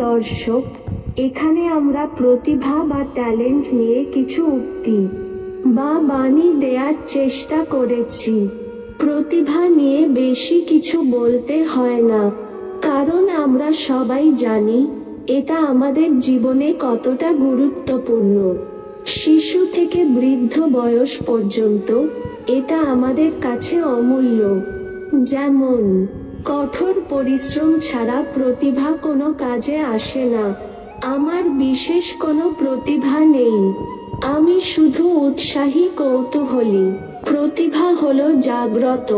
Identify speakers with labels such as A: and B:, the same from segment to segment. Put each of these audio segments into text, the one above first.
A: দর্শক, এখানে আমরা প্রতিভা বা ট্যালেন্ট নিয়ে কিছু উক্তি বা বাণী দেওয়ার চেষ্টা করেছি। প্রতিভা নিয়ে বেশি কিছু বলতে হয় না, কারণ আমরা সবাই জানি এটা আমাদের জীবনে কতটা গুরুত্বপূর্ণ। শিশু থেকে বৃদ্ধ বয়স পর্যন্ত এটা আমাদের কাছে অমূল্য। যেমন, কঠোর পরিশ্রম ছাড়া প্রতিভা কোনো কাজে আসে না। আমার বিশেষ কোনো প্রতিভা নেই, আমি শুধু উৎসাহী কৌতূহলী। প্রতিভা হলো জাগ্রত,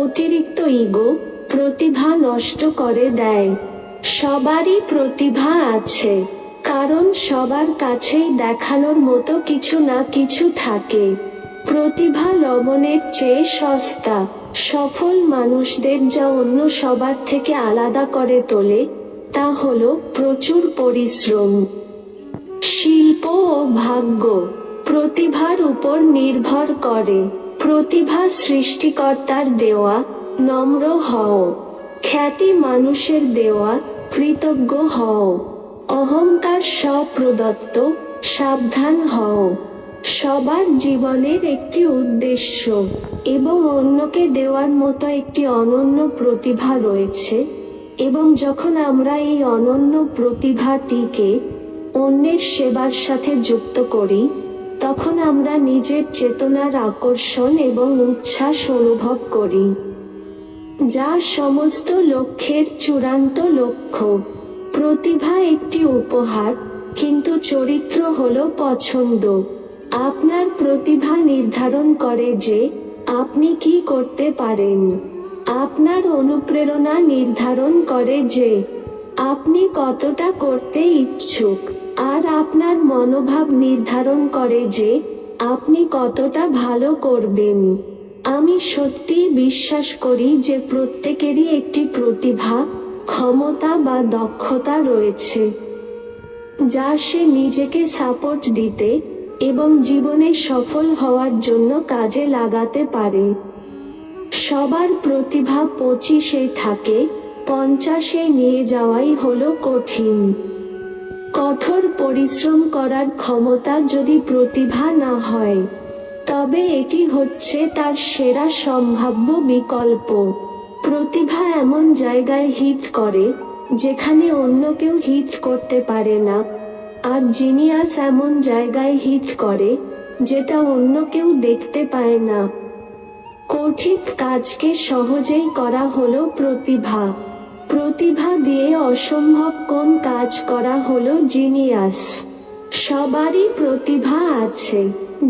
A: অতিরিক্ত ইগো প্রতিভা নষ্ট করে দেয়। সবারই প্রতিভা আছে, কারণ সবার কাছেই দেখানোর মতো কিছু না কিছু থাকে। প্রতিভা লবণের চেয়ে সস্তা। সফল মানুষদের যা অন্য সবার থেকে আলাদা করে তোলে, তা হলো প্রচুর পরিশ্রম। শিল্প ও ভাগ্য প্রতিভার উপর নির্ভর করে। প্রতিভা সৃষ্টিকর্তার দেওয়া, নম্র হও। খ্যাতি মানুষের দেওয়া, কৃতজ্ঞ হও। অহংকার স্বপ্রদত্ত, সাবধান হও। সবার জীবনের একটি উদ্দেশ্য এবং অন্যকে দেওয়ার মতো একটি অনন্য প্রতিভা রয়েছে, এবং যখন আমরা এই অনন্য প্রতিভাটিকে অন্যের সেবার সাথে যুক্ত করি, তখন আমরা নিজের চেতনার আকর্ষণ এবং উচ্ছ্বাস অনুভব করি, যা সমস্ত লক্ষ্যের চূড়ান্ত লক্ষ্য। প্রতিভা একটি উপহার, কিন্তু চরিত্র হলো পছন্দ। আপনার প্রতিভা নির্ধারণ করে যে আপনি কি করতে পারেন। আপনার অনুপ্রেরণা নির্ধারণ করে যে আপনি কতটা করতে ইচ্ছুক, আর আপনার মনোভাব নির্ধারণ করে যে আপনি কতটা ভালো করবেন। আমি সত্যিই বিশ্বাস করি যে প্রত্যেকেরই একটি প্রতিভা, ক্ষমতা বা দক্ষতা রয়েছে, যা সে নিজেকে সাপোর্ট দিতে এবং জীবনে সফল হওয়ার জন্য কাজে লাগাতে পারে। সবার প্রতিভা 25-এ থাকে, 50-এ নিয়ে যাওয়াই হলো কঠিন। কঠোর পরিশ্রম করার ক্ষমতা যদি প্রতিভা না হয়, তবে এটি হচ্ছে তার সেরা সম্ভাব্য বিকল্প। প্রতিভা এমন জায়গায় হিট করে যেখানে অন্য কেউ হিট করতে পারে না, আর জিনিয়াস এমন জায়গায় হিট করে যেটা অন্য কেউ দেখতে পায় না। কঠিন কাজকে সহজেই করা হলো প্রতিভা। প্রতিভা দিয়ে অসম্ভব কোন কাজ করা হলো জিনিয়াস। সবারই প্রতিভা আছে,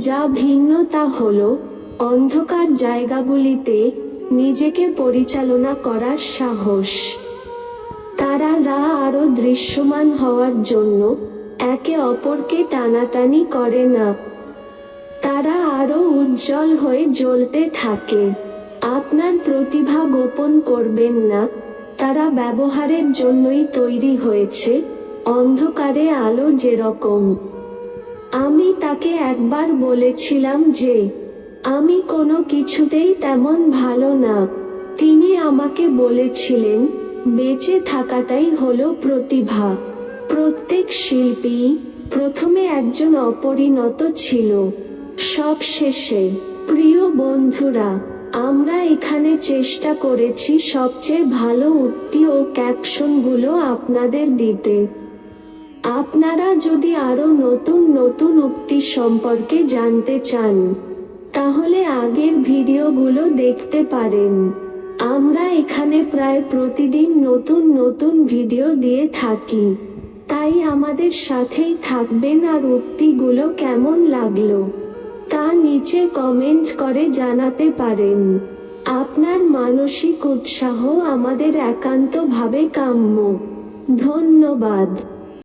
A: যা ভিন্ন তা হলো অন্ধকার জায়গাগুলিতে নিজেকে পরিচালনা করার সাহস। তারা আরো দৃশ্যমান হওয়ার জন্য একে অপরকে টানাটানি করে না, তারা আরো উজ্জ্বল হয়ে জ্বলতে থাকে। আপনার প্রতিভা গোপন করবেন না, তারা ব্যবহারের জন্যই তৈরি হয়েছে, অন্ধকারে আলো যেরকম। আমি তাকে একবার বলেছিলাম যে আমি কোনো কিছুতেই তেমন ভালো না। তিনি আমাকে বলেছিলেন, বেঁচে থাকাটাই হলো প্রতিভা। প্রত্যেক শিল্পী প্রথমে একজন অপরিণত ছিল। সবশেষে, প্রিয় বন্ধুরা, আমরা এখানে চেষ্টা করেছি সবচেয়ে ভালো উক্তি ও ক্যাপশনগুলো আপনাদের দিতে। আপনারা যদি আরো নতুন নতুন উক্তি সম্পর্কে জানতে চান, তাহলে আগের ভিডিওগুলো দেখতে পারেন। আমরা এখানে প্রায় প্রতিদিন নতুন নতুন ভিডিও দিয়ে থাকি, তাই আমাদের সাথেই থাকবেন। আর উক্তিগুলো কেমন লাগলো তা নিচে কমেন্ট করে জানাতে পারেন। আপনার মানসিক উৎসাহ আমাদের একান্তভাবে কাম্য। ধন্যবাদ।